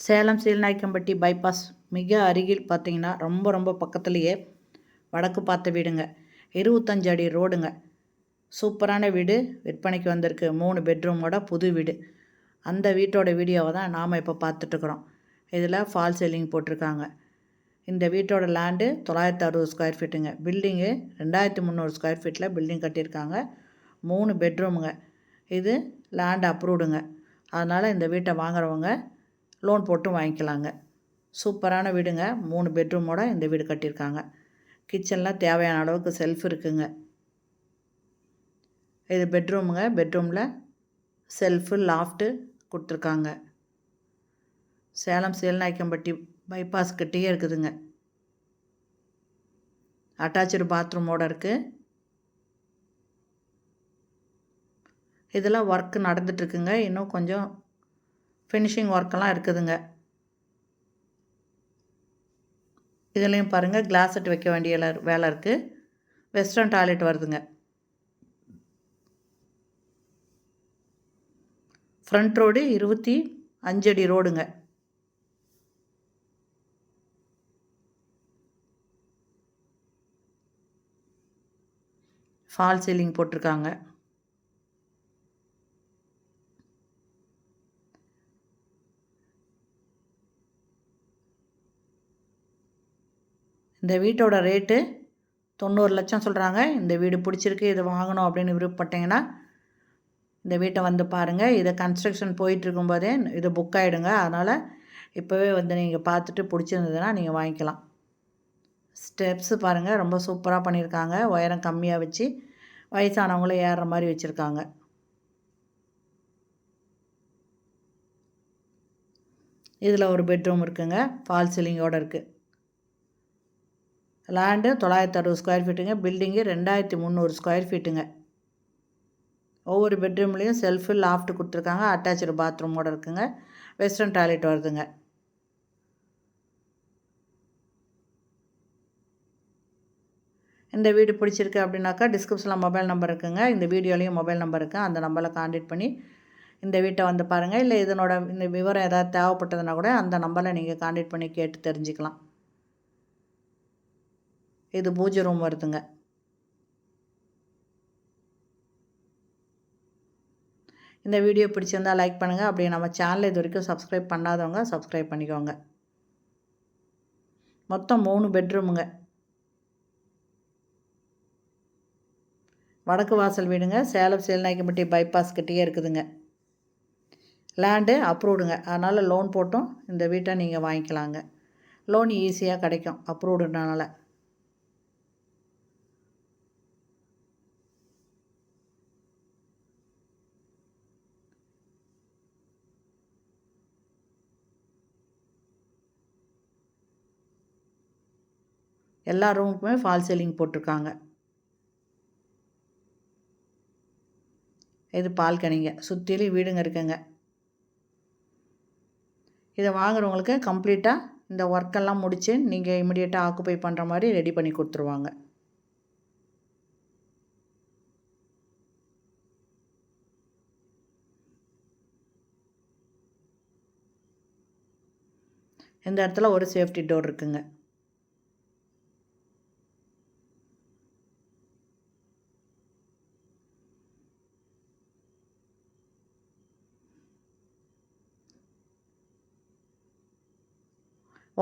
Salem Seelanayakkampatti bypass மிக அருகில் பார்த்தீங்கன்னா ரொம்ப பக்கத்துலேயே வடக்கு பார்த்த வீடுங்க. 25 அடி ரோடுங்க. சூப்பரான வீடு விற்பனைக்கு வந்திருக்கு. 3 பெட்ரூமோட புது வீடு. அந்த வீட்டோட வீடியோவை தான் நாம் இப்போ பார்த்துட்ருக்குறோம். இதில் ஃபால் சீலிங் போட்டிருக்காங்க. இந்த வீட்டோட லேண்டு 960 ஸ்கொயர் ஃபீட்டுங்க. பில்டிங்கு 2300 ஸ்கொயர் ஃபீட்டில் பில்டிங் கட்டியிருக்காங்க. 3 பெட்ரூமுங்க. இது லேண்ட் அப்ரூவ்டுங்க. அதனால் இந்த வீட்டை வாங்குறவங்க லோன் போட்டு வாங்கிக்கலாங்க. சூப்பரான வீடுங்க. 3 பெட்ரூமோட இந்த வீடு கட்டியிருக்காங்க. கிச்சனில் தேவையான அளவுக்கு செல்ஃப் இருக்குங்க. இது பெட்ரூமுங்க. பெட்ரூமில் செல்ஃபு லாஃப்ட்டு கொடுத்துருக்காங்க. சேலம் சீலநாயக்கம்பட்டி பைபாஸ் கிட்டேயே இருக்குதுங்க. அட்டாச்சு பாத்ரூமோடு இருக்குது. இதில் ஒர்க் நடந்துட்டுருக்குங்க. இன்னும் கொஞ்சம் ஃபினிஷிங் ஒர்க்கெல்லாம் இருக்குதுங்க. இதுலேயும் பாருங்கள் கிளாஸ் செட் வைக்க வேண்டிய வேலை இருக்குது. வெஸ்டர்ன் டாய்லெட் வருதுங்க. ஃப்ரண்ட் ரோடு 25 அடி ரோடுங்க. ஃபால் சீலிங் போட்டிருக்காங்க. இந்த வீட்டோட ரேட்டு 90 லட்சம் சொல்கிறாங்க. இந்த வீடு பிடிச்சிருக்கு, இதை வாங்கணும் அப்படின்னு விருப்பப்பட்டீங்கன்னா இந்த வீட்டை வந்து பாருங்கள். இதை கன்ஸ்ட்ரக்ஷன் போயிட்டுருக்கும்போதே இது புக் ஆகிடுங்க. அதனால் இப்போவே வந்து நீங்கள் பார்த்துட்டு பிடிச்சிருந்ததுன்னா நீங்கள் வாங்கிக்கலாம். ஸ்டெப்ஸு பாருங்கள், ரொம்ப சூப்பராக பண்ணியிருக்காங்க. உயரம் கம்மியாக வச்சு வயசானவங்களும் ஏறுற மாதிரி வச்சுருக்காங்க. இதில் ஒரு பெட்ரூம் இருக்குங்க. ஃபால் சீலிங்கோடு இருக்குது. லேண்டு 960 ஸ்கொயர் ஃபீட்டுங்க. பில்டிங்கு 2300 ஸ்கொயர் ஃபீட்டுங்க. ஒவ்வொரு பெட்ரூம்லேயும் செல்ஃபு லாஃப்ட் கொடுத்துருக்காங்க. அட்டாச்சு பாத்ரூமோடு இருக்குங்க. வெஸ்டர்ன் டாய்லெட் வருதுங்க. இந்த வீடு பிடிச்சிருக்கு அப்படின்னாக்கா டிஸ்கிரிப்ஷனில் மொபைல் நம்பர் இருக்குங்க. இந்த வீடியோலேயும் மொபைல் நம்பர் இருக்குது. அந்த நம்பரில் கான்டாக்ட் பண்ணி இந்த வீட்டை வந்து பாருங்கள். இல்லை இதனோட இந்த விவரம் ஏதாவது தேவைப்பட்டதுன்னா கூட அந்த நம்பரில் நீங்கள் கான்டாக்ட் பண்ணி கேட்டு தெரிஞ்சுக்கலாம். இது பூஜை ரூம் வருதுங்க. இந்த வீடியோ பிடிச்சிருந்தால் லைக் பண்ணுங்கள். அப்படியே நம்ம சேனலை இது வரைக்கும் சப்ஸ்கிரைப் பண்ணாதவங்க சப்ஸ்கிரைப் பண்ணிக்கோங்க. மொத்தம் 3 பெட்ரூமுங்க. வடக்கு வாசல் வீடுங்க. சேலம் சீலநாயக்கம்பட்டி பைபாஸ் கிட்டேயே இருக்குதுங்க. லேண்டு அப்ரூவ்டுங்க. அதனால் லோன் போட்டும் இந்த வீட்டை நீங்கள் வாங்கிக்கலாங்க. லோன் ஈஸியாக கிடைக்கும் அப்ரூவ்டுனால. எல்லா ரூமுக்குமே ஃபால் சீலிங் போட்டிருக்காங்க. இது பால்கனிங்க. சுற்றிலும் வீடுங்க இருக்குங்க. இதை வாங்குறவங்களுக்கு கம்ப்ளீட்டாக இந்த ஒர்க்கெல்லாம் முடித்து நீங்கள் இமிடியேட்டாக ஆக்குப்பை பண்ணுற மாதிரி ரெடி பண்ணி கொடுத்துருவாங்க. இந்த இடத்துல ஒரு சேஃப்டி டோர் இருக்குங்க.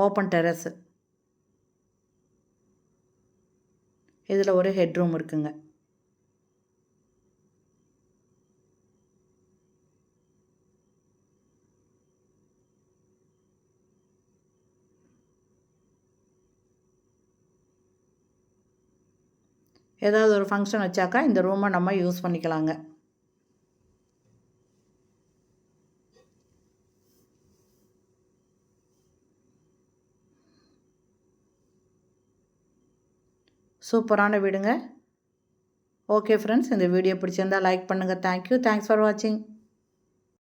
Open terrace. இதில் ஒரு ஹெட்ரூம் இருக்குங்க. ஏதாவது ஒரு ஃபங்க்ஷன் வச்சாக்கா இந்த ரூமை நம்ம யூஸ் பண்ணிக்கலாங்க. சூப்பரான வீடுங்க. ஓகே ஃப்ரெண்ட்ஸ், இந்த வீடியோ பிடிச்சிருந்தால் லைக் பண்ணுங்கள். தேங்க்யூ. தேங்க்ஸ் ஃபார் வாட்சிங்.